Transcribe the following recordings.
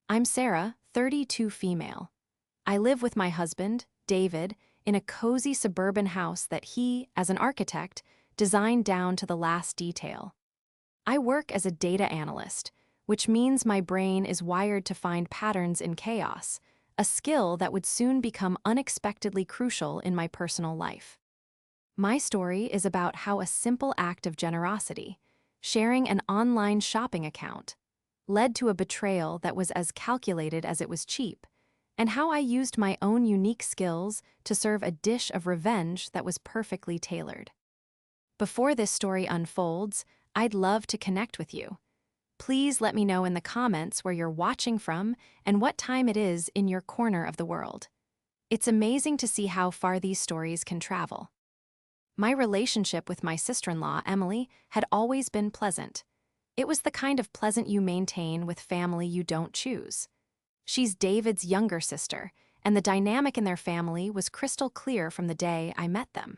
I'm Sarah, 32 female. I live with my husband, David, in a cozy suburban house that he, as an architect, designed down to the last detail. I work as a data analyst, which means my brain is wired to find patterns in chaos, a skill that would soon become unexpectedly crucial in my personal life. My story is about how a simple act of generosity, sharing an online shopping account, led to a betrayal that was as calculated as it was cheap, and how I used my own unique skills to serve a dish of revenge that was perfectly tailored. Before this story unfolds, I'd love to connect with you. Please let me know in the comments where you're watching from and what time it is in your corner of the world. It's amazing to see how far these stories can travel. My relationship with my sister-in-law, Emily, had always been pleasant. It was the kind of pleasant you maintain with family you don't choose. She's David's younger sister, and the dynamic in their family was crystal clear from the day I met them.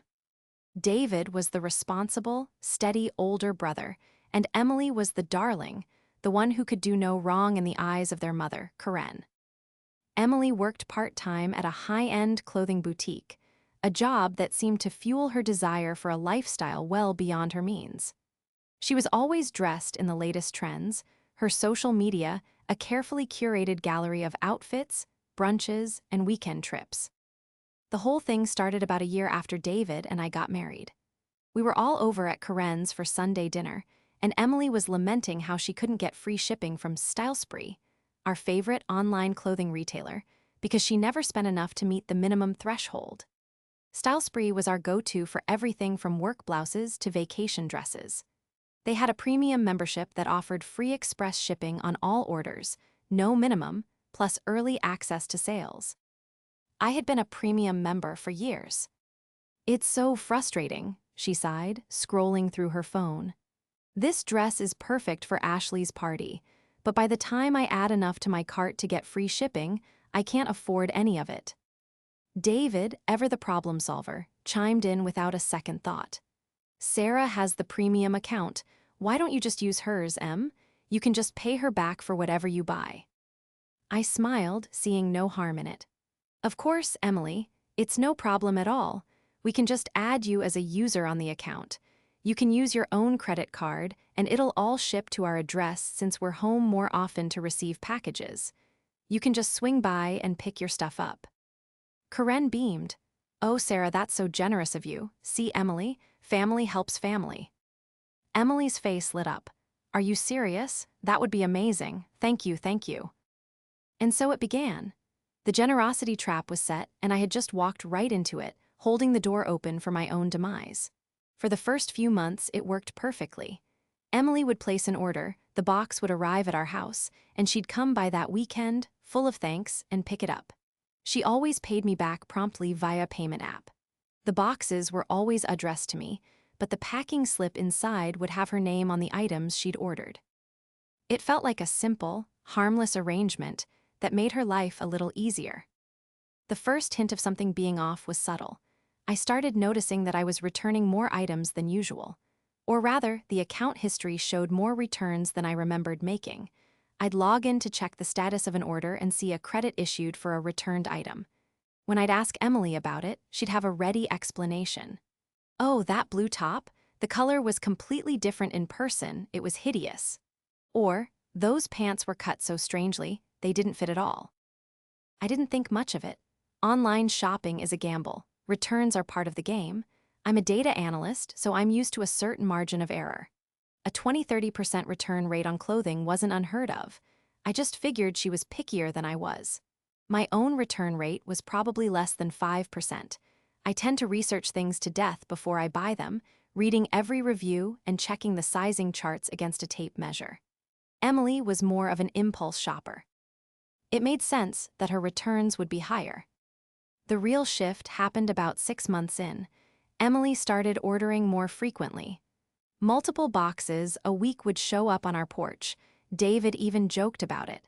David was the responsible, steady older brother, and Emily was the darling, the one who could do no wrong in the eyes of their mother, Karen. Emily worked part-time at a high-end clothing boutique, a job that seemed to fuel her desire for a lifestyle well beyond her means. She was always dressed in the latest trends, her social media a carefully curated gallery of outfits, brunches, and weekend trips. The whole thing started about a year after David and I got married. We were all over at Karen's for Sunday dinner, and Emily was lamenting how she couldn't get free shipping from Stylespree, our favorite online clothing retailer, because she never spent enough to meet the minimum threshold. Stylespree was our go-to for everything from work blouses to vacation dresses. They had a premium membership that offered free express shipping on all orders, no minimum, plus early access to sales. I had been a premium member for years. "It's so frustrating," she sighed, scrolling through her phone. "This dress is perfect for Ashley's party, but by the time I add enough to my cart to get free shipping, I can't afford any of it." David, ever the problem solver, chimed in without a second thought. "Sarah has the premium account. Why don't you just use hers, Em? You can just pay her back for whatever you buy." I smiled, seeing no harm in it. "Of course, Emily, it's no problem at all. We can just add you as a user on the account. You can use your own credit card, and it'll all ship to our address since we're home more often to receive packages. You can just swing by and pick your stuff up." Karen beamed. "Oh, Sarah, that's so generous of you. See, Emily, family helps family." Emily's face lit up. "Are you serious? That would be amazing. Thank you, thank you." And so it began. The generosity trap was set, and I had just walked right into it, holding the door open for my own demise. For the first few months, it worked perfectly. Emily would place an order, the box would arrive at our house, and she'd come by that weekend, full of thanks, and pick it up. She always paid me back promptly via payment app. The boxes were always addressed to me, but the packing slip inside would have her name on the items she'd ordered. It felt like a simple, harmless arrangement that made her life a little easier. The first hint of something being off was subtle. I started noticing that I was returning more items than usual. Or rather, the account history showed more returns than I remembered making. I'd log in to check the status of an order and see a credit issued for a returned item. When I'd ask Emily about it, she'd have a ready explanation. "Oh, that blue top? The color was completely different in person, it was hideous." Or, "Those pants were cut so strangely, they didn't fit at all." I didn't think much of it. Online shopping is a gamble. Returns are part of the game. I'm a data analyst, so I'm used to a certain margin of error. A 20–30% return rate on clothing wasn't unheard of. I just figured she was pickier than I was. My own return rate was probably less than 5%. I tend to research things to death before I buy them, reading every review and checking the sizing charts against a tape measure. Emily was more of an impulse shopper. It made sense that her returns would be higher. The real shift happened about 6 months in. Emily started ordering more frequently. Multiple boxes a week would show up on our porch. David even joked about it.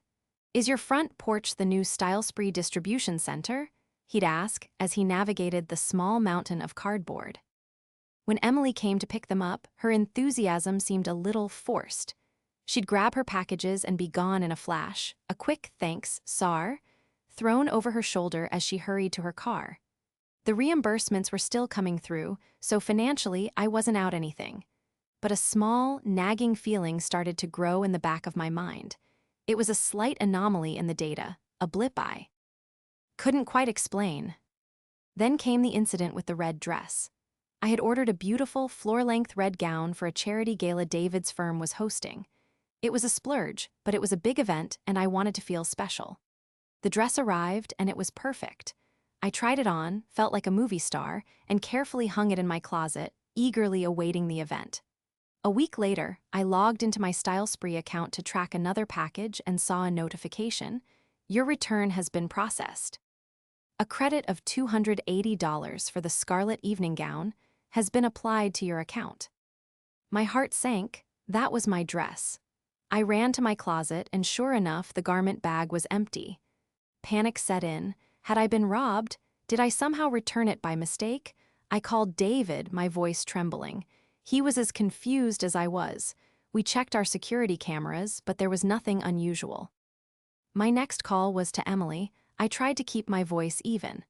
"Is your front porch the new Stylespree distribution center?" he'd ask as he navigated the small mountain of cardboard. When Emily came to pick them up, her enthusiasm seemed a little forced. She'd grab her packages and be gone in a flash, a quick thanks, "Sar," thrown over her shoulder as she hurried to her car. The reimbursements were still coming through, so financially I wasn't out anything. But a small, nagging feeling started to grow in the back of my mind. It was a slight anomaly in the data, a blip I couldn't quite explain. Then came the incident with the red dress. I had ordered a beautiful, floor-length red gown for a charity gala David's firm was hosting. It was a splurge, but it was a big event and I wanted to feel special. The dress arrived and it was perfect. I tried it on, felt like a movie star, and carefully hung it in my closet, eagerly awaiting the event. A week later, I logged into my Style Spree account to track another package and saw a notification: "Your return has been processed. A credit of $280 for the scarlet evening gown has been applied to your account." My heart sank. That was my dress. I ran to my closet and sure enough, the garment bag was empty. Panic set in. Had I been robbed? Did I somehow return it by mistake? I called David, my voice trembling. He was as confused as I was. We checked our security cameras, but there was nothing unusual. My next call was to Emily. I tried to keep my voice even.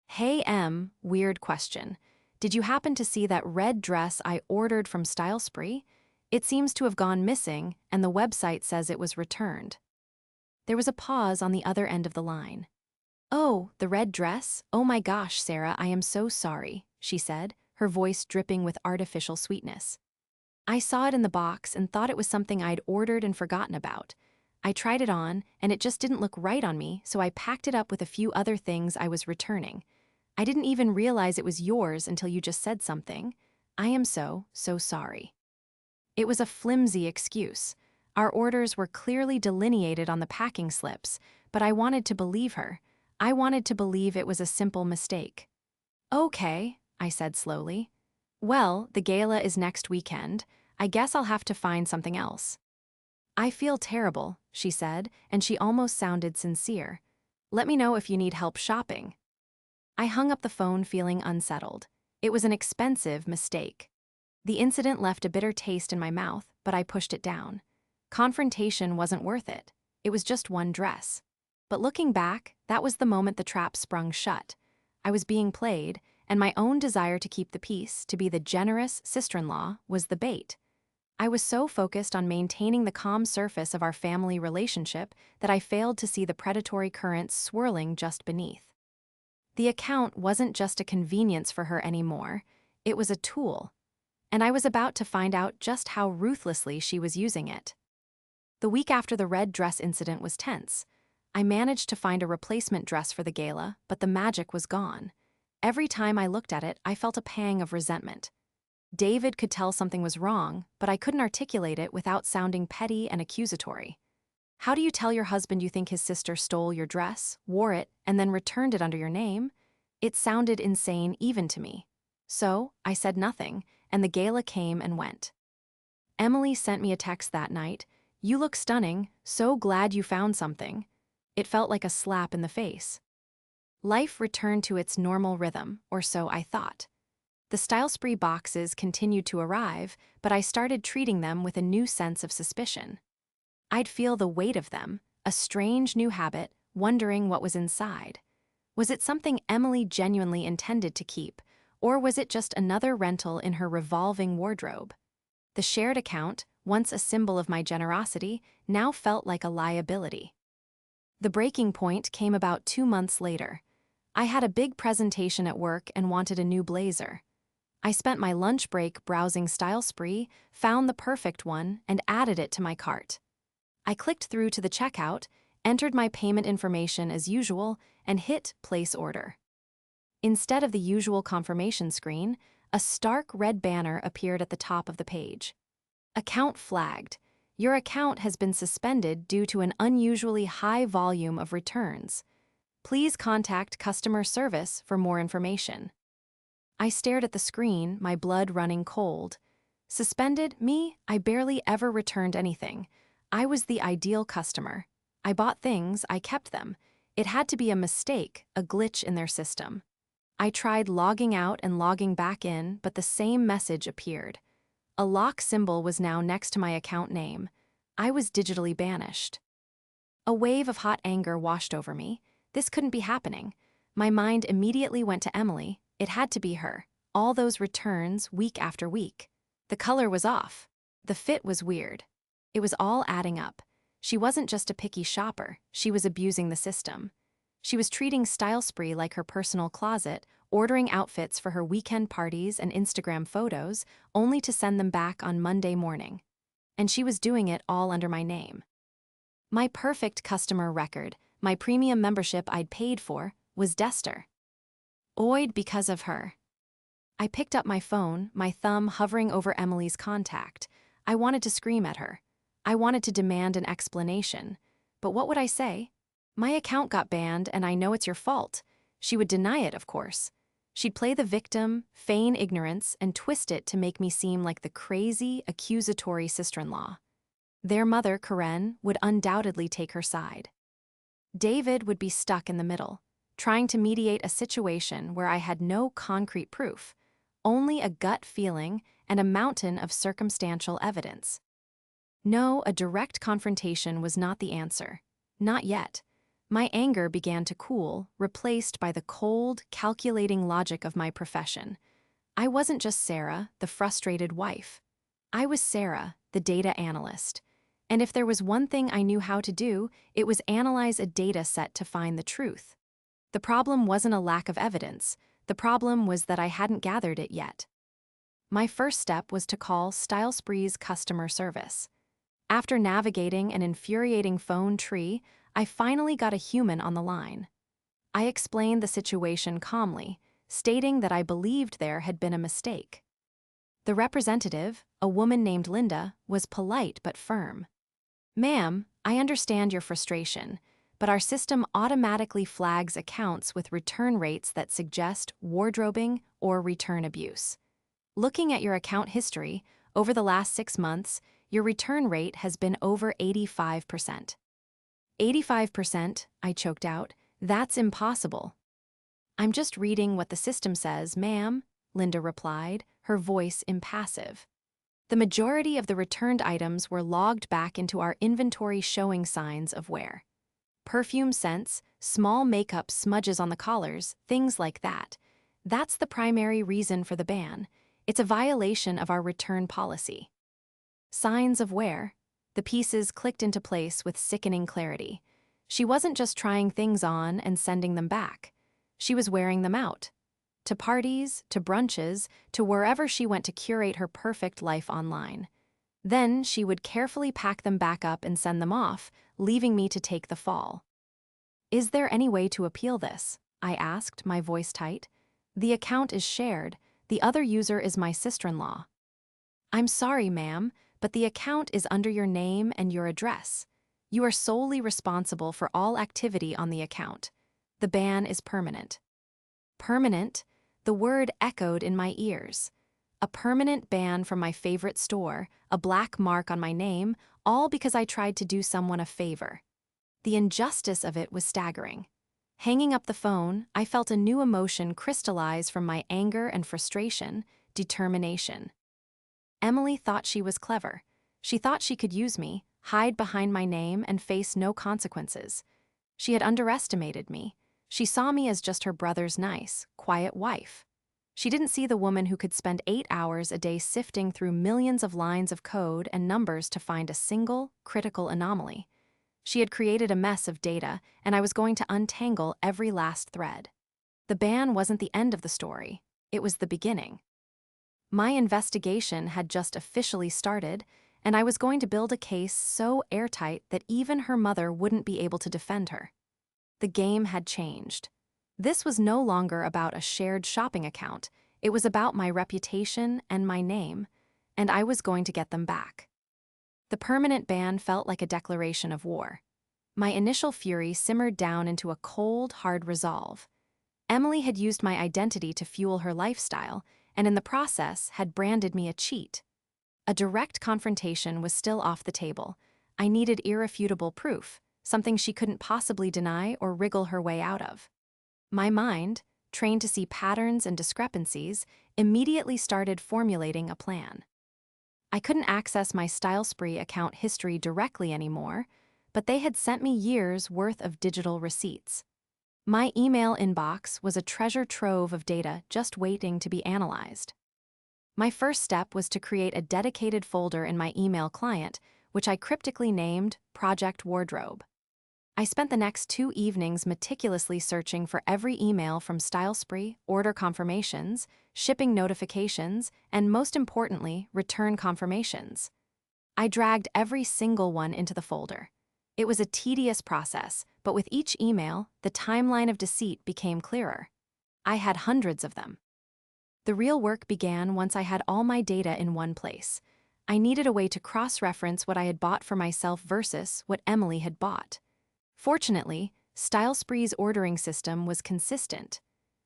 "Hey Em, weird question. Did you happen to see that red dress I ordered from Style Spree? It seems to have gone missing, and the website says it was returned." There was a pause on the other end of the line. "Oh, the red dress? Oh my gosh, Sarah, I am so sorry," she said, her voice dripping with artificial sweetness. "I saw it in the box and thought it was something I'd ordered and forgotten about. I tried it on, and it just didn't look right on me, so I packed it up with a few other things I was returning. I didn't even realize it was yours until you just said something. I am so sorry." It was a flimsy excuse. Our orders were clearly delineated on the packing slips, but I wanted to believe her. I wanted to believe it was a simple mistake. "Okay," I said slowly. "Well, the gala is next weekend. I guess I'll have to find something else." "I feel terrible," she said, and she almost sounded sincere. "Let me know if you need help shopping." I hung up the phone feeling unsettled. It was an expensive mistake. The incident left a bitter taste in my mouth, but I pushed it down. Confrontation wasn't worth it. It was just one dress. But looking back, that was the moment the trap sprung shut. I was being played, and my own desire to keep the peace, to be the generous sister-in-law, was the bait. I was so focused on maintaining the calm surface of our family relationship that I failed to see the predatory currents swirling just beneath. The account wasn't just a convenience for her anymore. It was a tool. And I was about to find out just how ruthlessly she was using it. The week after the red dress incident was tense. I managed to find a replacement dress for the gala, but the magic was gone. Every time I looked at it, I felt a pang of resentment. David could tell something was wrong, but I couldn't articulate it without sounding petty and accusatory. "How do you tell your husband you think his sister stole your dress, wore it, and then returned it under your name?" It sounded insane even to me. So, I said nothing, and the gala came and went. Emily sent me a text that night. "You look stunning, so glad you found something." It felt like a slap in the face. Life returned to its normal rhythm, or so I thought. The Style Spree boxes continued to arrive, but I started treating them with a new sense of suspicion. I'd feel the weight of them, a strange new habit, wondering what was inside. Was it something Emily genuinely intended to keep, or was it just another rental in her revolving wardrobe? The shared account, once a symbol of my generosity, now felt like a liability. The breaking point came about 2 months later. I had a big presentation at work and wanted a new blazer. I spent my lunch break browsing Style Spree, found the perfect one, and added it to my cart. I clicked through to the checkout, entered my payment information as usual, and hit place order. Instead of the usual confirmation screen, a stark red banner appeared at the top of the page. "Account flagged. Your account has been suspended due to an unusually high volume of returns. Please contact customer service for more information." I stared at the screen, my blood running cold. Suspended? Me? I barely ever returned anything. I was the ideal customer. I bought things, I kept them. It had to be a mistake, a glitch in their system. I tried logging out and logging back in, but the same message appeared. A lock symbol was now next to my account name. I was digitally banished. A wave of hot anger washed over me. This couldn't be happening. My mind immediately went to Emily. It had to be her. All those returns, week after week. The color was off. The fit was weird. It was all adding up. She wasn't just a picky shopper, she was abusing the system. She was treating Style Spree like her personal closet, ordering outfits for her weekend parties and Instagram photos, only to send them back on Monday morning. And she was doing it all under my name. My perfect customer record, my premium membership I'd paid for, was Dester. Oid because of her. I picked up my phone, my thumb hovering over Emily's contact. I wanted to scream at her. I wanted to demand an explanation. But what would I say? My account got banned and I know it's your fault. She would deny it, of course. She'd play the victim, feign ignorance, and twist it to make me seem like the crazy, accusatory sister-in-law. Their mother, Karen, would undoubtedly take her side. David would be stuck in the middle, trying to mediate a situation where I had no concrete proof, only a gut feeling and a mountain of circumstantial evidence. No, a direct confrontation was not the answer. Not yet. My anger began to cool, replaced by the cold, calculating logic of my profession. I wasn't just Sarah, the frustrated wife. I was Sarah, the data analyst. And if there was one thing I knew how to do, it was analyze a data set to find the truth. The problem wasn't a lack of evidence. The problem was that I hadn't gathered it yet. My first step was to call Style Spree's customer service. After navigating an infuriating phone tree, I finally got a human on the line. I explained the situation calmly, stating that I believed there had been a mistake. The representative, a woman named Linda, was polite but firm. "Ma'am, I understand your frustration, but our system automatically flags accounts with return rates that suggest wardrobing or return abuse. Looking at your account history, over the last 6 months, your return rate has been over 85%. 85%, I choked out. That's impossible. I'm just reading what the system says, ma'am, Linda replied, her voice impassive. The majority of the returned items were logged back into our inventory showing signs of wear. Perfume scents, small makeup smudges on the collars, things like that. That's the primary reason for the ban. It's a violation of our return policy. Signs of wear. The pieces clicked into place with sickening clarity. She wasn't just trying things on and sending them back. She was wearing them out. To parties, to brunches, to wherever she went to curate her perfect life online. Then she would carefully pack them back up and send them off, leaving me to take the fall. Is there any way to appeal this? I asked, my voice tight. The account is shared. The other user is my sister-in-law. I'm sorry, ma'am, but the account is under your name and your address. You are solely responsible for all activity on the account. The ban is permanent. Permanent? The word echoed in my ears. A permanent ban from my favorite store, a black mark on my name, all because I tried to do someone a favor. The injustice of it was staggering. Hanging up the phone, I felt a new emotion crystallize from my anger and frustration, determination. Emily thought she was clever. She thought she could use me, hide behind my name, and face no consequences. She had underestimated me. She saw me as just her brother's nice, quiet wife. She didn't see the woman who could spend 8 hours a day sifting through millions of lines of code and numbers to find a single, critical anomaly. She had created a mess of data, and I was going to untangle every last thread. The ban wasn't the end of the story. It was the beginning. My investigation had just officially started, and I was going to build a case so airtight that even her mother wouldn't be able to defend her. The game had changed. This was no longer about a shared shopping account. It was about my reputation and my name, and I was going to get them back. The permanent ban felt like a declaration of war. My initial fury simmered down into a cold, hard resolve. Emily had used my identity to fuel her lifestyle, and in the process had branded me a cheat. A direct confrontation was still off the table. I needed irrefutable proof, something she couldn't possibly deny or wriggle her way out of. My mind, trained to see patterns and discrepancies, immediately started formulating a plan. I couldn't access my StyleSpree account history directly anymore, but they had sent me years' worth of digital receipts. My email inbox was a treasure trove of data just waiting to be analyzed. My first step was to create a dedicated folder in my email client, which I cryptically named Project Wardrobe. I spent the next 2 evenings meticulously searching for every email from StyleSpree, order confirmations, shipping notifications, and most importantly, return confirmations. I dragged every single one into the folder. It was a tedious process, but with each email, the timeline of deceit became clearer. I had hundreds of them. The real work began once I had all my data in one place. I needed a way to cross-reference what I had bought for myself versus what Emily had bought. Fortunately, StyleSpree's ordering system was consistent.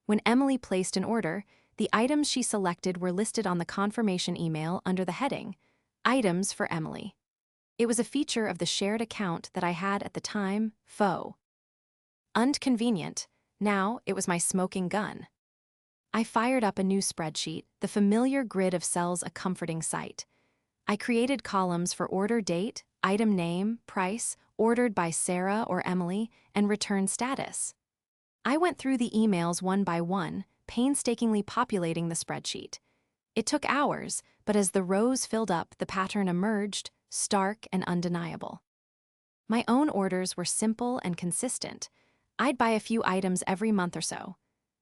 When Emily placed an order, the items she selected were listed on the confirmation email under the heading, Items for Emily. It was a feature of the shared account that I had at the time, faux. Inconvenient, now it was my smoking gun. I fired up a new spreadsheet, the familiar grid of cells a comforting sight. I created columns for order date, item name, price, ordered by Sarah or Emily, and return status. I went through the emails one by one, painstakingly populating the spreadsheet. It took hours, but as the rows filled up, the pattern emerged, stark and undeniable. My own orders were simple and consistent. I'd buy a few items every month or so.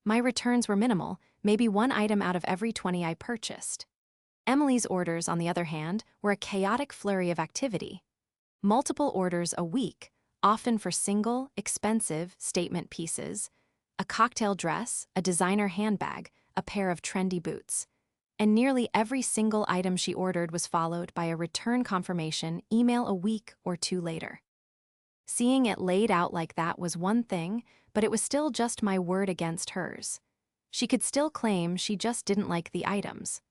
My returns were minimal, maybe 1 item out of every 20 I purchased. Emily's orders, on the other hand, were a chaotic flurry of activity. Multiple orders a week, often for single, expensive statement pieces, a cocktail dress, a designer handbag, a pair of trendy boots. And nearly every single item she ordered was followed by a return confirmation email a week or 2 later. Seeing it laid out like that was one thing, but it was still just my word against hers. She could still claim she just didn't like the items.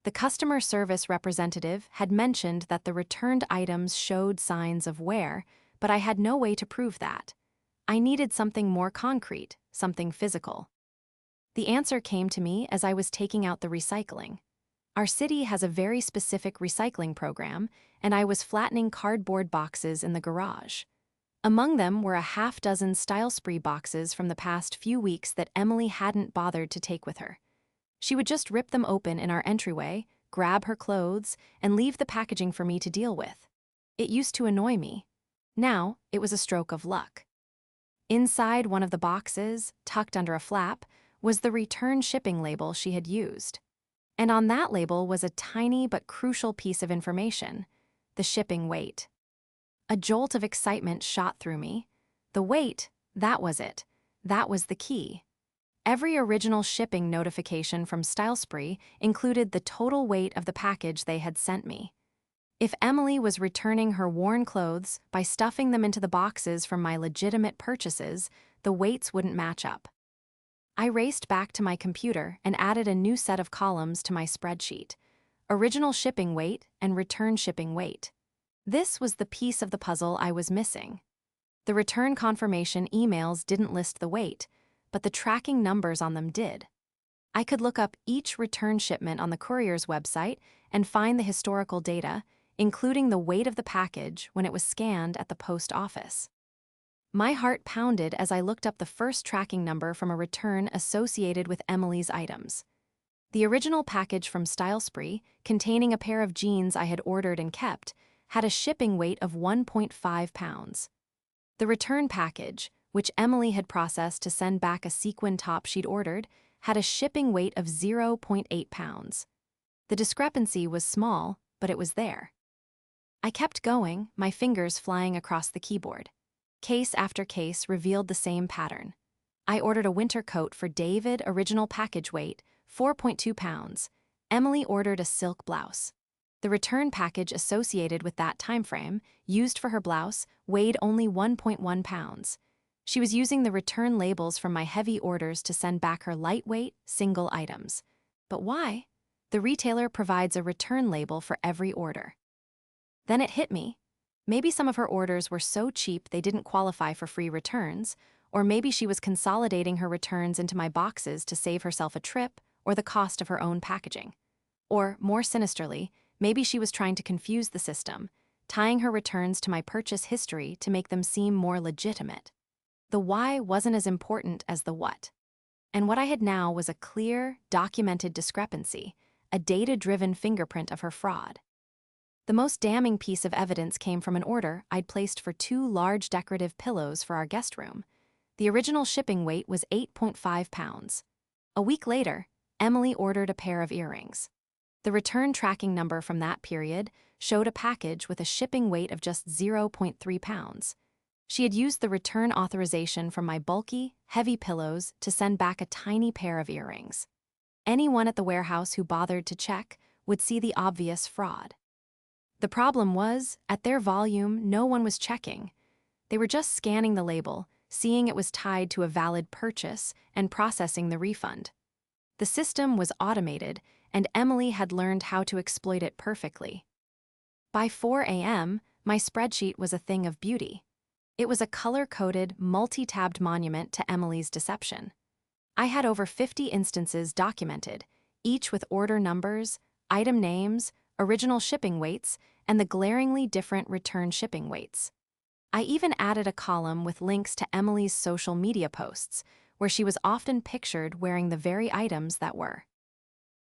The customer service representative had mentioned that the returned items showed signs of wear, but I had no way to prove that. I needed something more concrete, something physical. The answer came to me as I was taking out the recycling. Our city has a very specific recycling program, and I was flattening cardboard boxes in the garage. Among them were a half-dozen StyleSpree boxes from the past few weeks that Emily hadn't bothered to take with her. She would just rip them open in our entryway, grab her clothes, and leave the packaging for me to deal with. It used to annoy me. Now, it was a stroke of luck. Inside one of the boxes, tucked under a flap, was the return shipping label she had used. And on that label was a tiny but crucial piece of information: the shipping weight. A jolt of excitement shot through me. The weight, that was it. That was the key. Every original shipping notification from StyleSpree included the total weight of the package they had sent me. If Emily was returning her worn clothes by stuffing them into the boxes from my legitimate purchases, the weights wouldn't match up. I raced back to my computer and added a new set of columns to my spreadsheet: original shipping weight and return shipping weight. This was the piece of the puzzle I was missing. The return confirmation emails didn't list the weight, but the tracking numbers on them did. I could look up each return shipment on the courier's website and find the historical data, including the weight of the package when it was scanned at the post office. My heart pounded as I looked up the first tracking number from a return associated with Emily's items. The original package from StyleSpree, containing a pair of jeans I had ordered and kept, had a shipping weight of 1.5 pounds. The return package, which Emily had processed to send back a sequin top she'd ordered, had a shipping weight of 0.8 pounds. The discrepancy was small, but it was there. I kept going, my fingers flying across the keyboard. Case after case revealed the same pattern. I ordered a winter coat for David, original package weight, 4.2 pounds. Emily ordered a silk blouse. The return package associated with that time frame, used for her blouse, weighed only 1.1 pounds. She was using the return labels from my heavy orders to send back her lightweight, single items. But why? The retailer provides a return label for every order. Then it hit me. Maybe some of her orders were so cheap they didn't qualify for free returns, or maybe she was consolidating her returns into my boxes to save herself a trip or the cost of her own packaging. Or, more sinisterly, Maybe she was trying to confuse the system, tying her returns to my purchase history to make them seem more legitimate. The why wasn't as important as the what. And what I had now was a clear, documented discrepancy, a data-driven fingerprint of her fraud. The most damning piece of evidence came from an order I'd placed for 2 large decorative pillows for our guest room. The original shipping weight was 8.5 pounds. A week later, Emily ordered a pair of earrings. The return tracking number from that period showed a package with a shipping weight of just 0.3 pounds. She had used the return authorization from my bulky, heavy pillows to send back a tiny pair of earrings. Anyone at the warehouse who bothered to check would see the obvious fraud. The problem was, at their volume, no one was checking. They were just scanning the label, seeing it was tied to a valid purchase, and processing the refund. The system was automated, and Emily had learned how to exploit it perfectly. By 4 a.m., my spreadsheet was a thing of beauty. It was a color-coded, multi-tabbed monument to Emily's deception. I had over 50 instances documented, each with order numbers, item names, original shipping weights, and the glaringly different return shipping weights. I even added a column with links to Emily's social media posts, where she was often pictured wearing the very items that were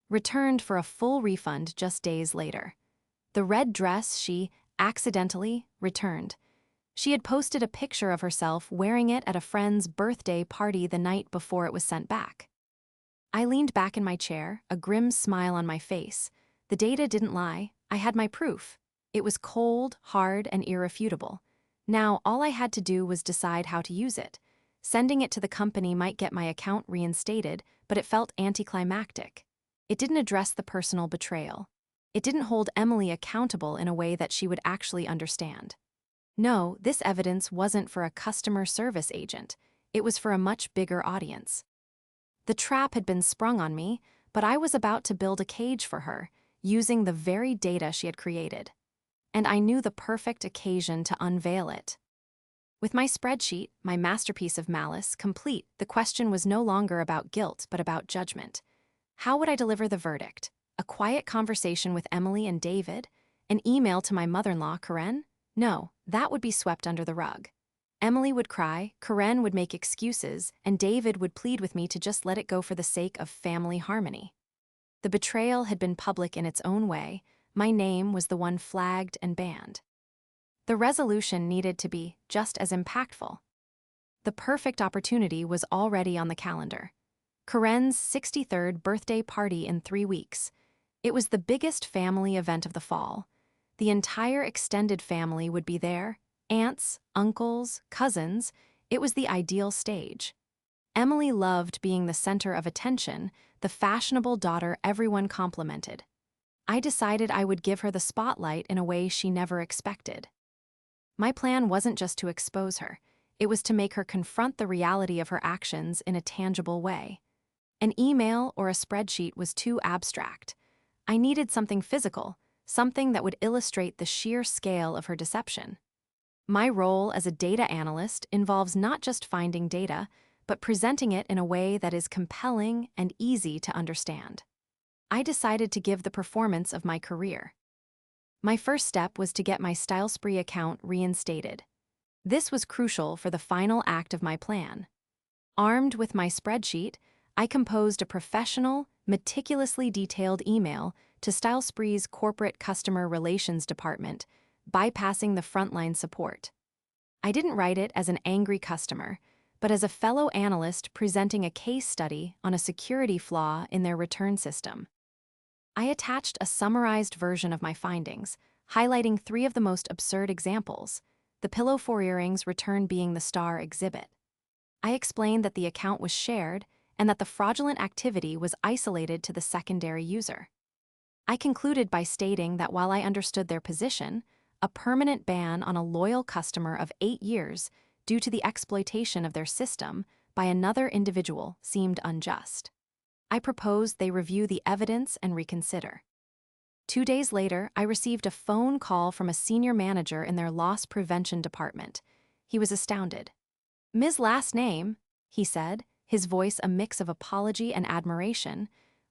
returned for a full refund just days later. The red dress she accidentally returned. She had posted a picture of herself wearing it at a friend's birthday party the night before it was sent back. I leaned back in my chair, a grim smile on my face. The data didn't lie. I had my proof. It was cold, hard, and irrefutable. Now, all I had to do was decide how to use it. Sending it to the company might get my account reinstated, but it felt anticlimactic. It didn't address the personal betrayal. It didn't hold Emily accountable in a way that she would actually understand. No, this evidence wasn't for a customer service agent. It was for a much bigger audience. The trap had been sprung on me, but I was about to build a cage for her, using the very data she had created. And I knew the perfect occasion to unveil it. With my spreadsheet, my masterpiece of malice, complete, the question was no longer about guilt, but about judgment. How would I deliver the verdict? A quiet conversation with Emily and David? An email to my mother-in-law, Karen? No, that would be swept under the rug. Emily would cry, Karen would make excuses, and David would plead with me to just let it go for the sake of family harmony. The betrayal had been public in its own way. My name was the one flagged and banned. The resolution needed to be just as impactful. The perfect opportunity was already on the calendar. Karen's 63rd birthday party in 3 weeks. It was the biggest family event of the fall. The entire extended family would be there, aunts, uncles, cousins. It was the ideal stage. Emily loved being the center of attention, the fashionable daughter everyone complimented. I decided I would give her the spotlight in a way she never expected. My plan wasn't just to expose her. It was to make her confront the reality of her actions in a tangible way. An email or a spreadsheet was too abstract. I needed something physical, something that would illustrate the sheer scale of her deception. My role as a data analyst involves not just finding data, but presenting it in a way that is compelling and easy to understand. I decided to give the performance of my career. My first step was to get my StyleSpree account reinstated. This was crucial for the final act of my plan. Armed with my spreadsheet, I composed a professional, meticulously detailed email to StyleSpree's corporate customer relations department, bypassing the frontline support. I didn't write it as an angry customer, but as a fellow analyst presenting a case study on a security flaw in their return system. I attached a summarized version of my findings, highlighting 3 of the most absurd examples, the pillow for earrings return being the star exhibit. I explained that the account was shared and that the fraudulent activity was isolated to the secondary user. I concluded by stating that while I understood their position, a permanent ban on a loyal customer of 8 years due to the exploitation of their system by another individual seemed unjust. I proposed they review the evidence and reconsider. 2 days later, I received a phone call from a senior manager in their loss prevention department. He was astounded. "Ms. Last name," he said, his voice a mix of apology and admiration,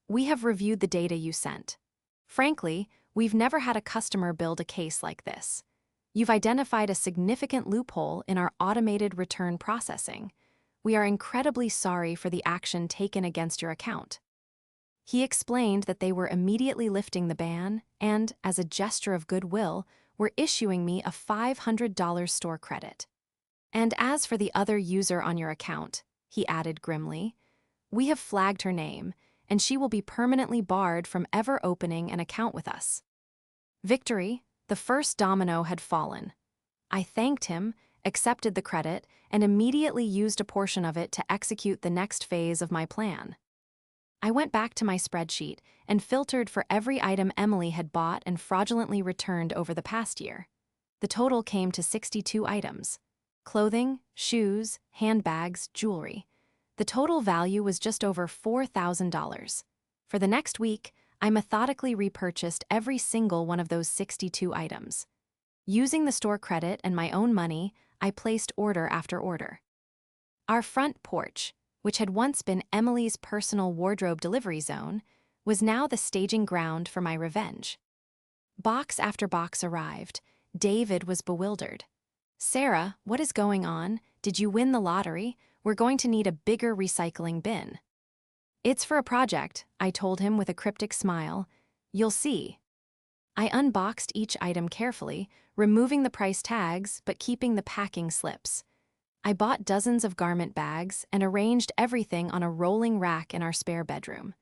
"we have reviewed the data you sent. Frankly, We've never had a customer build a case like this. You've identified a significant loophole in our automated return processing. We are incredibly sorry for the action taken against your account." He explained that they were immediately lifting the ban and, as a gesture of goodwill, were issuing me a $500 store credit. "And as for the other user on your account," he added grimly, "we have flagged her name, and she will be permanently barred from ever opening an account with us." Victory, the first domino had fallen. I thanked him, accepted the credit, and immediately used a portion of it to execute the next phase of my plan. I went back to my spreadsheet and filtered for every item Emily had bought and fraudulently returned over the past year. The total came to 62 items: clothing, shoes, handbags, jewelry. The total value was just over $4,000. For the next week, I methodically repurchased every single one of those 62 items. Using the store credit and my own money, I placed order after order. Our front porch, which had once been Emily's personal wardrobe delivery zone, was now the staging ground for my revenge. Box after box arrived. David was bewildered. "Sarah, what is going on? Did you win the lottery? We're going to need a bigger recycling bin." "It's for a project," I told him with a cryptic smile. "You'll see." I unboxed each item carefully, removing the price tags but keeping the packing slips. I bought dozens of garment bags and arranged everything on a rolling rack in our spare bedroom.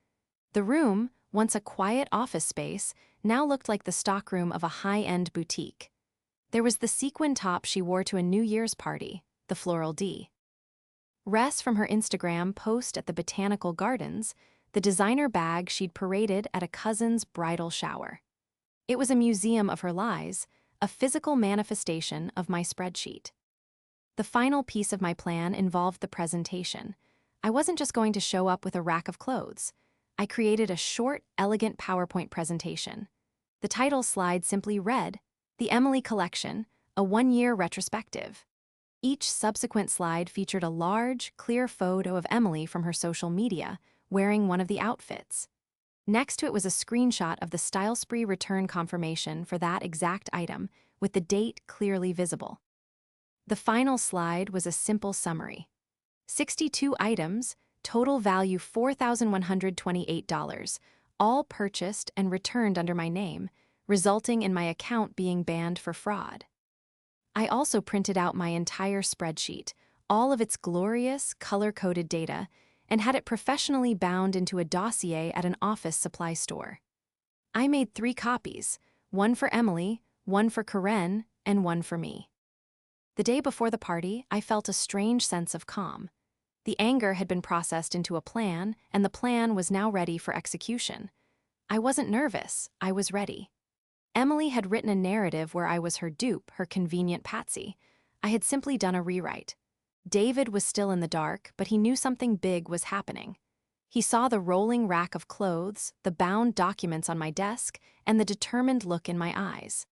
The room, once a quiet office space, now looked like the stockroom of a high-end boutique. There was the sequin top she wore to a New Year's party, the Floral D. Res from her Instagram post at the Botanical Gardens, the designer bag she'd paraded at a cousin's bridal shower. It was a museum of her lies, a physical manifestation of my spreadsheet. The final piece of my plan involved the presentation. I wasn't just going to show up with a rack of clothes. I created a short, elegant PowerPoint presentation. The title slide simply read, "The Emily Collection, a one-year retrospective." Each subsequent slide featured a large, clear photo of Emily from her social media, wearing one of the outfits. Next to it was a screenshot of the Style Spree return confirmation for that exact item, with the date clearly visible. The final slide was a simple summary. 62 items, total value $4,128, all purchased and returned under my name, resulting in my account being banned for fraud. I also printed out my entire spreadsheet, all of its glorious, color-coded data, and had it professionally bound into a dossier at an office supply store. I made 3 copies, one for Emily, one for Karen, and one for me. The day before the party, I felt a strange sense of calm. The anger had been processed into a plan, and the plan was now ready for execution. I wasn't nervous, I was ready. Emily had written a narrative where I was her dupe, her convenient patsy. I had simply done a rewrite. David was still in the dark, but he knew something big was happening. He saw the rolling rack of clothes, the bound documents on my desk, and the determined look in my eyes.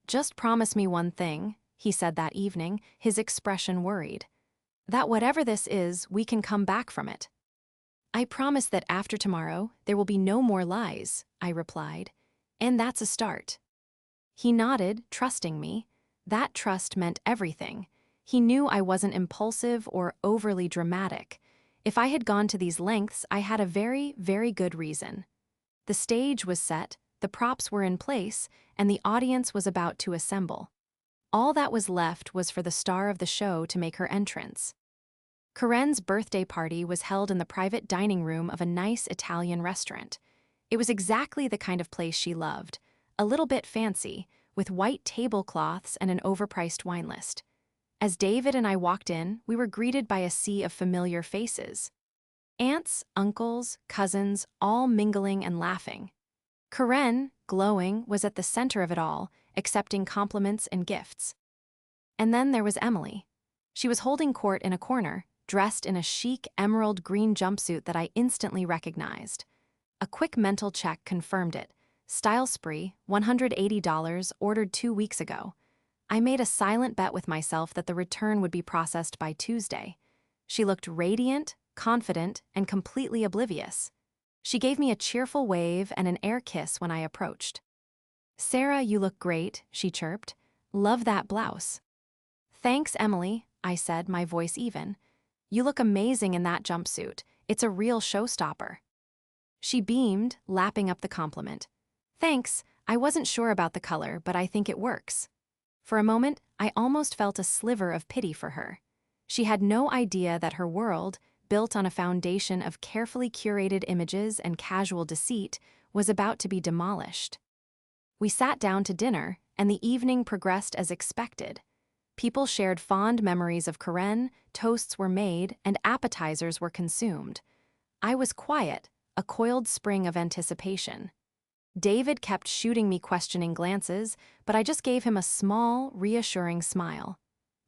"Just promise me one thing," he said that evening, his expression worried. "That whatever this is, we can come back from it." "I promise that after tomorrow, there will be no more lies," I replied. "And that's a start." He nodded, trusting me. That trust meant everything. He knew I wasn't impulsive or overly dramatic. If I had gone to these lengths, I had a very, very good reason. The stage was set, the props were in place, and the audience was about to assemble. All that was left was for the star of the show to make her entrance. Karen's birthday party was held in the private dining room of a nice Italian restaurant. It was exactly the kind of place she loved, a little bit fancy, with white tablecloths and an overpriced wine list. As David and I walked in, we were greeted by a sea of familiar faces. Aunts, uncles, cousins, all mingling and laughing. Karen, glowing, was at the center of it all, accepting compliments and gifts. And then there was Emily. She was holding court in a corner, dressed in a chic emerald green jumpsuit that I instantly recognized. A quick mental check confirmed it. Style Spree, $180, ordered 2 weeks ago. I made a silent bet with myself that the return would be processed by Tuesday. She looked radiant, confident, and completely oblivious. She gave me a cheerful wave and an air kiss when I approached. "Sarah, you look great," she chirped. "Love that blouse." "Thanks, Emily," I said, my voice even. "You look amazing in that jumpsuit. It's a real showstopper." She beamed, lapping up the compliment. "Thanks, I wasn't sure about the color, but I think it works." For a moment, I almost felt a sliver of pity for her. She had no idea that her world, built on a foundation of carefully curated images and casual deceit, was about to be demolished. We sat down to dinner, and the evening progressed as expected. People shared fond memories of Karen, toasts were made, and appetizers were consumed. I was quiet, a coiled spring of anticipation. David kept shooting me questioning glances, but I just gave him a small, reassuring smile.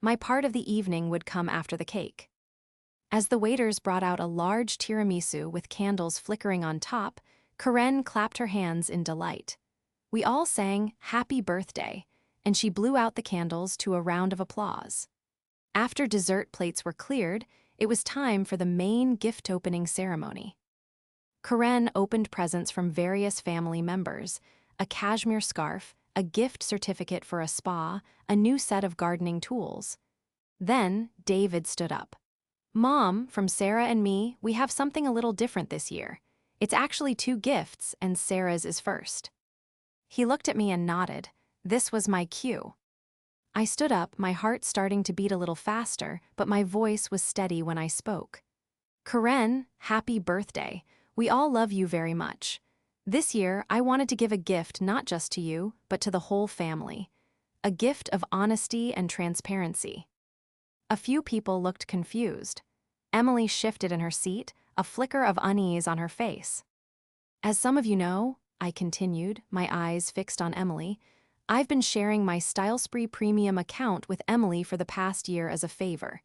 My part of the evening would come after the cake. As the waiters brought out a large tiramisu with candles flickering on top, Karen clapped her hands in delight. We all sang "Happy Birthday," and she blew out the candles to a round of applause. After dessert plates were cleared, it was time for the main gift-opening ceremony. Karen opened presents from various family members: a cashmere scarf, a gift certificate for a spa, a new set of gardening tools. Then David stood up. "Mom, from Sarah and me, we have something a little different this year. It's actually 2 gifts, and Sarah's is first." He looked at me and nodded. This was my cue. I stood up, my heart starting to beat a little faster, but my voice was steady when I spoke. "Karen, happy birthday. We all love you very much. This year, I wanted to give a gift not just to you, but to the whole family. A gift of honesty and transparency." A few people looked confused. Emily shifted in her seat, a flicker of unease on her face. "As some of you know," I continued, my eyes fixed on Emily, "I've been sharing my StyleSpree Premium account with Emily for the past year as a favor.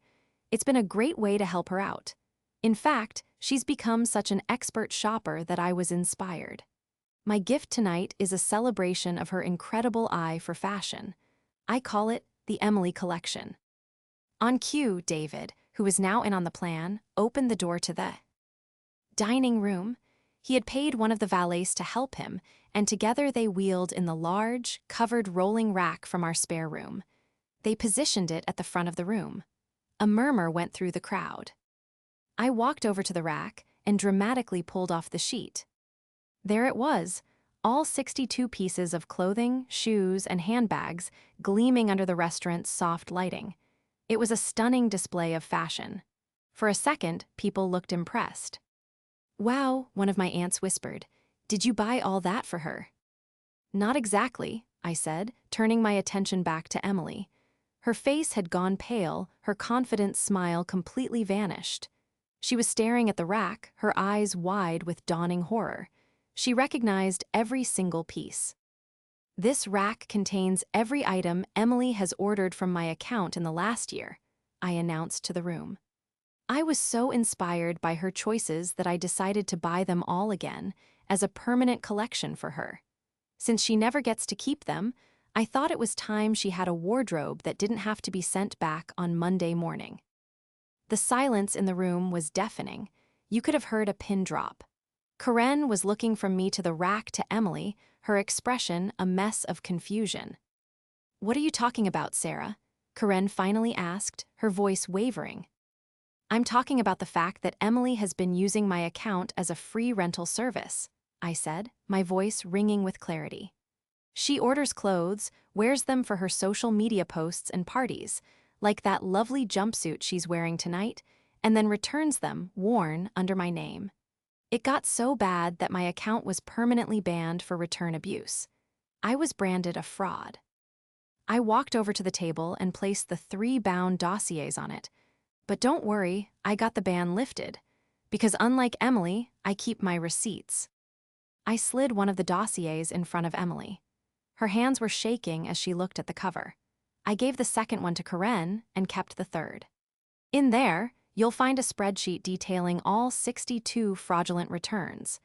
It's been a great way to help her out. In fact, she's become such an expert shopper that I was inspired. My gift tonight is a celebration of her incredible eye for fashion. I call it the Emily Collection." On cue, David, who was now in on the plan, opened the door to the dining room. He had paid one of the valets to help him, and together they wheeled in the large, covered rolling rack from our spare room. They positioned it at the front of the room. A murmur went through the crowd. I walked over to the rack and dramatically pulled off the sheet. There it was, all 62 pieces of clothing, shoes, and handbags gleaming under the restaurant's soft lighting. It was a stunning display of fashion. For a second, people looked impressed. "Wow," one of my aunts whispered. "Did you buy all that for her?" "Not exactly," I said, turning my attention back to Emily. Her face had gone pale, her confident smile completely vanished. She was staring at the rack, her eyes wide with dawning horror. She recognized every single piece. "This rack contains every item Emily has ordered from my account in the last year," I announced to the room. I was so inspired by her choices that I decided to buy them all again, as a permanent collection for her. Since she never gets to keep them, I thought it was time she had a wardrobe that didn't have to be sent back on Monday morning. The silence in the room was deafening. You could have heard a pin drop. Karen was looking from me to the rack to Emily, her expression a mess of confusion. "What are you talking about, Sarah?" Karen finally asked, her voice wavering. "I'm talking about the fact that Emily has been using my account as a free rental service," I said, my voice ringing with clarity. "She orders clothes, wears them for her social media posts and parties, like that lovely jumpsuit she's wearing tonight, and then returns them, worn, under my name. It got so bad that my account was permanently banned for return abuse. I was branded a fraud." I walked over to the table and placed the 3 bound dossiers on it. But don't worry, I got the ban lifted. Because unlike Emily, I keep my receipts. I slid one of the dossiers in front of Emily. Her hands were shaking as she looked at the cover. I gave the second one to Karen and kept the third. In there, you'll find a spreadsheet detailing all 62 fraudulent returns.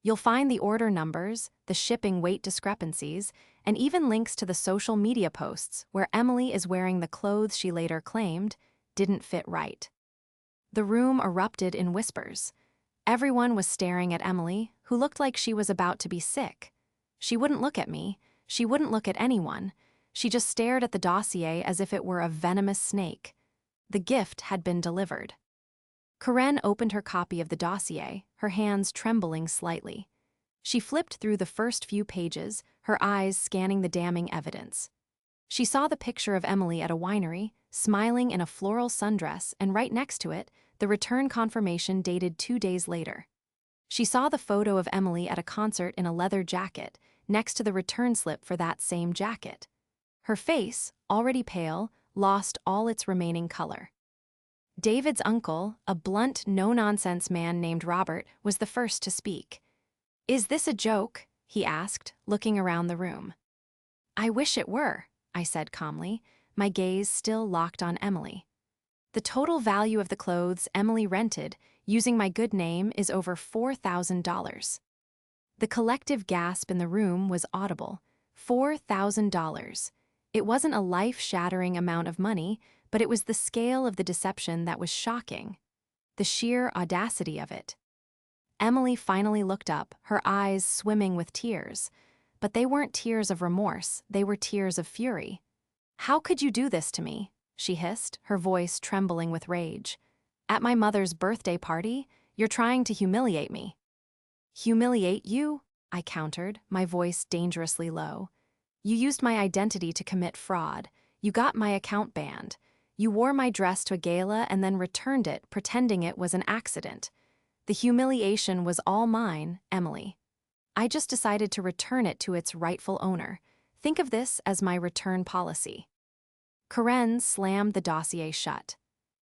You'll find the order numbers, the shipping weight discrepancies, and even links to the social media posts where Emily is wearing the clothes she later claimed didn't fit right. The room erupted in whispers. Everyone was staring at Emily, who looked like she was about to be sick. She wouldn't look at me, She wouldn't look at anyone. She just stared at the dossier as if it were a venomous snake. The gift had been delivered. Karen opened her copy of the dossier, her hands trembling slightly. She flipped through the first few pages, her eyes scanning the damning evidence. She saw the picture of Emily at a winery, smiling in a floral sundress, and right next to it, the return confirmation dated 2 days later. She saw the photo of Emily at a concert in a leather jacket, next to the return slip for that same jacket. Her face, already pale, lost all its remaining color. David's uncle, a blunt, no-nonsense man named Robert, was the first to speak. "Is this a joke?" he asked, looking around the room. "I wish it were," I said calmly, my gaze still locked on Emily. "The total value of the clothes Emily rented, using my good name, is over $4,000. The collective gasp in the room was audible. $4,000. It wasn't a life-shattering amount of money, but it was the scale of the deception that was shocking. The sheer audacity of it. Emily finally looked up, her eyes swimming with tears. But they weren't tears of remorse, they were tears of fury. "How could you do this to me?" she hissed, her voice trembling with rage. "At my mother's birthday party, you're trying to humiliate me." "Humiliate you?" I countered, my voice dangerously low. "You used my identity to commit fraud. You got my account banned. You wore my dress to a gala and then returned it, pretending it was an accident. The humiliation was all mine, Emily. I just decided to return it to its rightful owner. Think of this as my return policy." Karen slammed the dossier shut.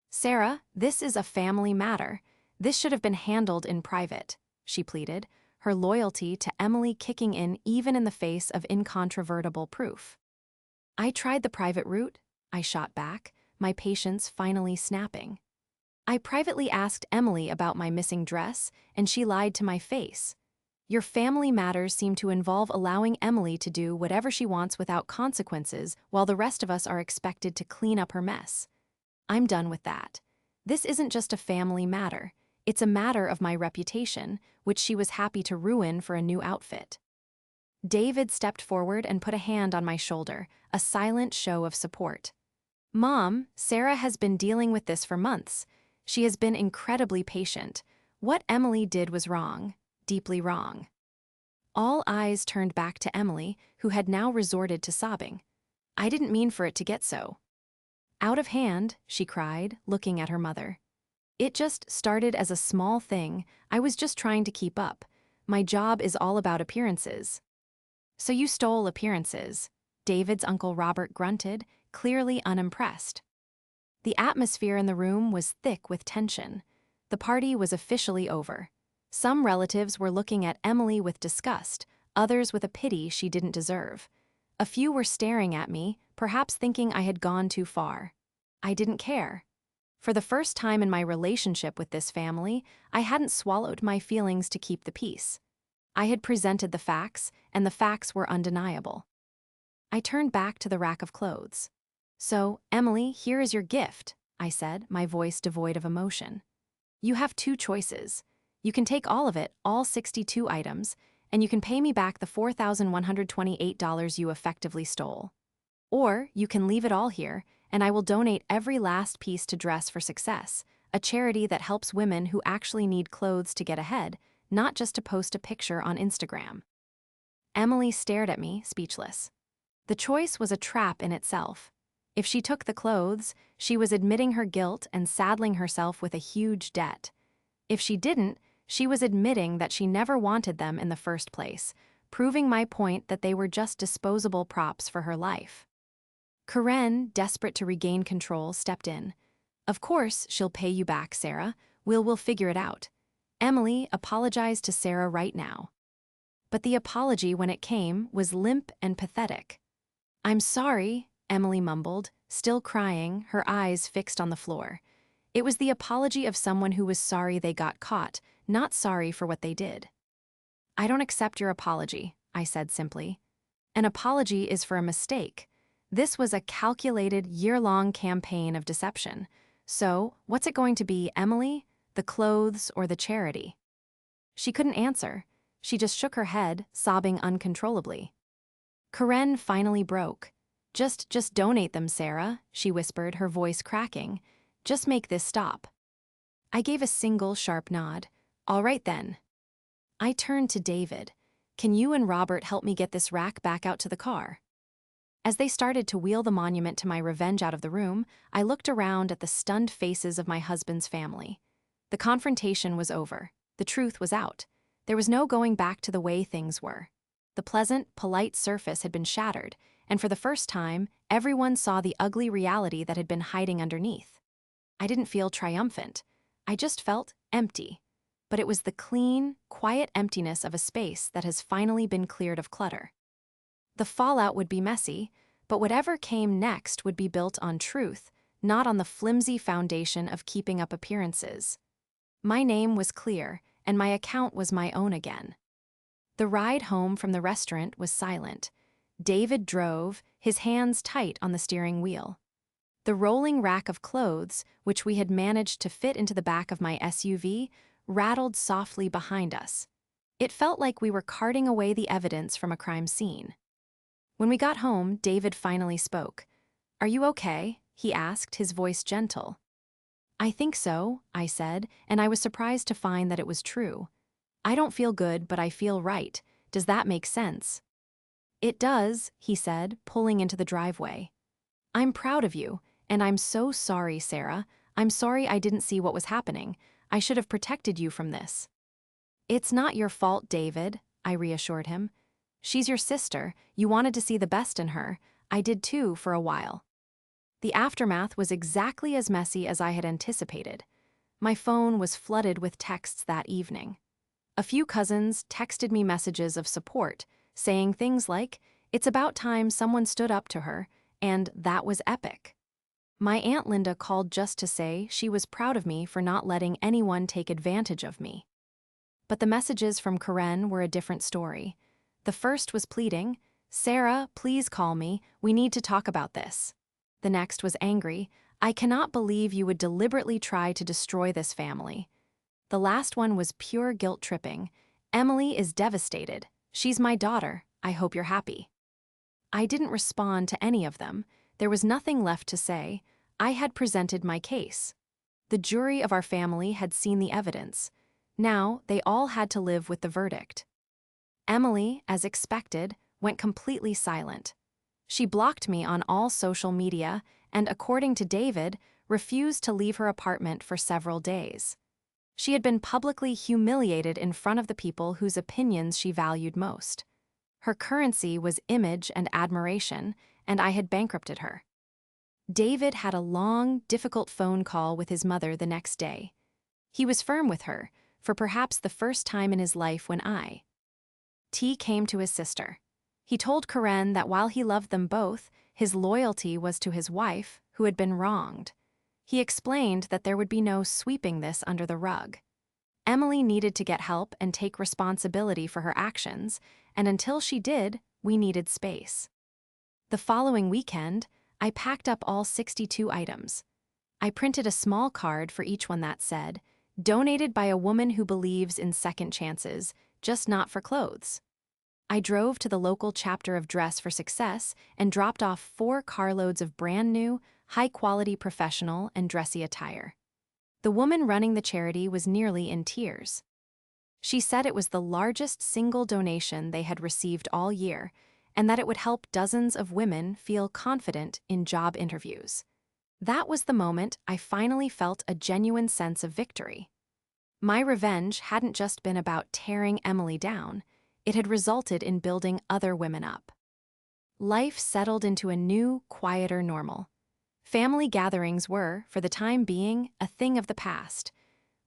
"Sarah, this is a family matter. This should have been handled in private," she pleaded, her loyalty to Emily kicking in even in the face of incontrovertible proof. "I tried the private route," I shot back, my patience finally snapping. "I privately asked Emily about my missing dress, and she lied to my face. Your family matters seem to involve allowing Emily to do whatever she wants without consequences, while the rest of us are expected to clean up her mess. I'm done with that. This isn't just a family matter. It's a matter of my reputation, which she was happy to ruin for a new outfit." David stepped forward and put a hand on my shoulder, a silent show of support. "Mom, Sarah has been dealing with this for months. She has been incredibly patient. What Emily did was wrong. Deeply wrong." All eyes turned back to Emily, who had now resorted to sobbing. "I didn't mean for it to get so." "Out of hand," she cried, looking at her mother. "It just started as a small thing. I was just trying to keep up. My job is all about appearances." "So you stole appearances," David's Uncle Robert grunted, clearly unimpressed. The atmosphere in the room was thick with tension. The party was officially over. Some relatives were looking at Emily with disgust, others with a pity she didn't deserve. A few were staring at me, perhaps thinking I had gone too far. I didn't care. For the first time in my relationship with this family, I hadn't swallowed my feelings to keep the peace. I had presented the facts, and the facts were undeniable. I turned back to the rack of clothes. "So, Emily, here is your gift," I said, my voice devoid of emotion. "You have 2 choices. You can take all of it, all 62 items, and you can pay me back the $4,128 you effectively stole. Or you can leave it all here, and I will donate every last piece to Dress for Success, a charity that helps women who actually need clothes to get ahead, not just to post a picture on Instagram." Emily stared at me, speechless. The choice was a trap in itself. If she took the clothes, she was admitting her guilt and saddling herself with a huge debt. If she didn't, she was admitting that she never wanted them in the first place, proving my point that they were just disposable props for her life. Karen, desperate to regain control, stepped in. "Of course, she'll pay you back, Sarah. We'll figure it out. Emily, apologize to Sarah right now." But the apology, when it came, was limp and pathetic. "I'm sorry," Emily mumbled, still crying, her eyes fixed on the floor. It was the apology of someone who was sorry they got caught, not sorry for what they did. "I don't accept your apology," I said simply. "An apology is for a mistake. This was a calculated, year-long campaign of deception. So, what's it going to be, Emily? The clothes or the charity?" She couldn't answer. She just shook her head, sobbing uncontrollably. Karen finally broke. Just donate them, Sarah," she whispered, her voice cracking. "Just make this stop." I gave a single sharp nod. "All right then." I turned to David. "Can you and Robert help me get this rack back out to the car?" As they started to wheel the monument to my revenge out of the room, I looked around at the stunned faces of my husband's family. The confrontation was over. The truth was out. There was no going back to the way things were. The pleasant, polite surface had been shattered, and for the first time, everyone saw the ugly reality that had been hiding underneath. I didn't feel triumphant. I just felt empty. But it was the clean, quiet emptiness of a space that has finally been cleared of clutter. The fallout would be messy, but whatever came next would be built on truth, not on the flimsy foundation of keeping up appearances. My name was clear, and my account was my own again. The ride home from the restaurant was silent. David drove, his hands tight on the steering wheel. The rolling rack of clothes, which we had managed to fit into the back of my SUV, rattled softly behind us. It felt like we were carting away the evidence from a crime scene. When we got home, David finally spoke. "Are you okay?" he asked, his voice gentle. "I think so," I said, and I was surprised to find that it was true. "I don't feel good, but I feel right. Does that make sense?" "It does," he said, pulling into the driveway. "I'm proud of you, and I'm so sorry, Sarah. I'm sorry I didn't see what was happening. I should have protected you from this." "It's not your fault, David," I reassured him. "She's your sister. You wanted to see the best in her. I did too, for a while." The aftermath was exactly as messy as I had anticipated. My phone was flooded with texts that evening. A few cousins texted me messages of support, saying things like, "It's about time someone stood up to her," and "That was epic." My Aunt Linda called just to say she was proud of me for not letting anyone take advantage of me. But the messages from Karen were a different story. The first was pleading, "Sarah, please call me. We need to talk about this." The next was angry, "I cannot believe you would deliberately try to destroy this family." The last one was pure guilt-tripping. "Emily is devastated. She's my daughter. I hope you're happy." I didn't respond to any of them. There was nothing left to say. I had presented my case. The jury of our family had seen the evidence. Now, they all had to live with the verdict. Emily, as expected, went completely silent. She blocked me on all social media and, according to David, refused to leave her apartment for several days. She had been publicly humiliated in front of the people whose opinions she valued most. Her currency was image and admiration, and I had bankrupted her. David had a long, difficult phone call with his mother the next day. He was firm with her, for perhaps the first time in his life when T came to his sister. He told Karen that while he loved them both, his loyalty was to his wife, who had been wronged. He explained that there would be no sweeping this under the rug. Emily needed to get help and take responsibility for her actions, and until she did, we needed space. The following weekend, I packed up all 62 items. I printed a small card for each one that said, "Donated by a woman who believes in second chances, just not for clothes." I drove to the local chapter of Dress for Success and dropped off 4 carloads of brand new, high-quality professional and dressy attire. The woman running the charity was nearly in tears. She said it was the largest single donation they had received all year, and that it would help dozens of women feel confident in job interviews. That was the moment I finally felt a genuine sense of victory. My revenge hadn't just been about tearing Emily down. It had resulted in building other women up. Life settled into a new, quieter normal. Family gatherings were, for the time being, a thing of the past.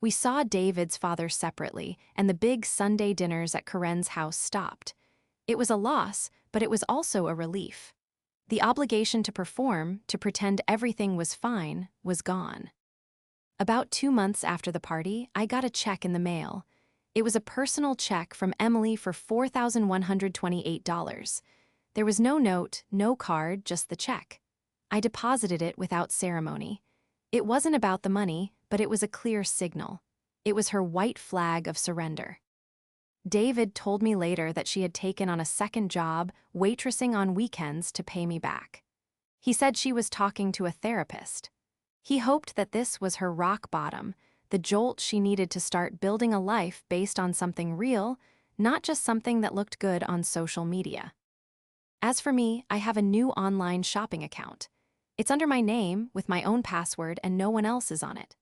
We saw David's father separately, and the big Sunday dinners at Karen's house stopped. It was a loss, but it was also a relief. The obligation to perform, to pretend everything was fine, was gone. About 2 months after the party, I got a check in the mail. It was a personal check from Emily for $4,128. There was no note, no card, just the check. I deposited it without ceremony. It wasn't about the money, but it was a clear signal. It was her white flag of surrender. David told me later that she had taken on a second job, waitressing on weekends to pay me back. He said she was talking to a therapist. He hoped that this was her rock bottom, the jolt she needed to start building a life based on something real, not just something that looked good on social media. As for me, I have a new online shopping account. It's under my name, with my own password, and no one else is on it.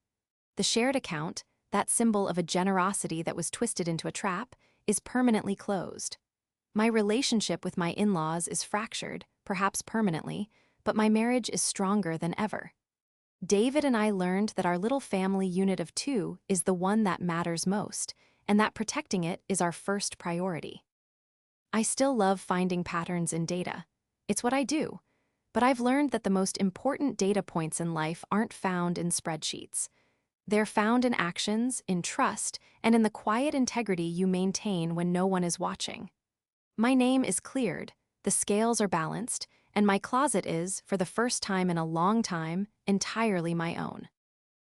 The shared account, that symbol of a generosity that was twisted into a trap, is permanently closed. My relationship with my in-laws is fractured, perhaps permanently, but my marriage is stronger than ever. David and I learned that our little family unit of two is the one that matters most, and that protecting it is our first priority. I still love finding patterns in data. It's what I do. But I've learned that the most important data points in life aren't found in spreadsheets. They're found in actions, in trust, and in the quiet integrity you maintain when no one is watching. My name is cleared, the scales are balanced, and my closet is, for the first time in a long time, entirely my own.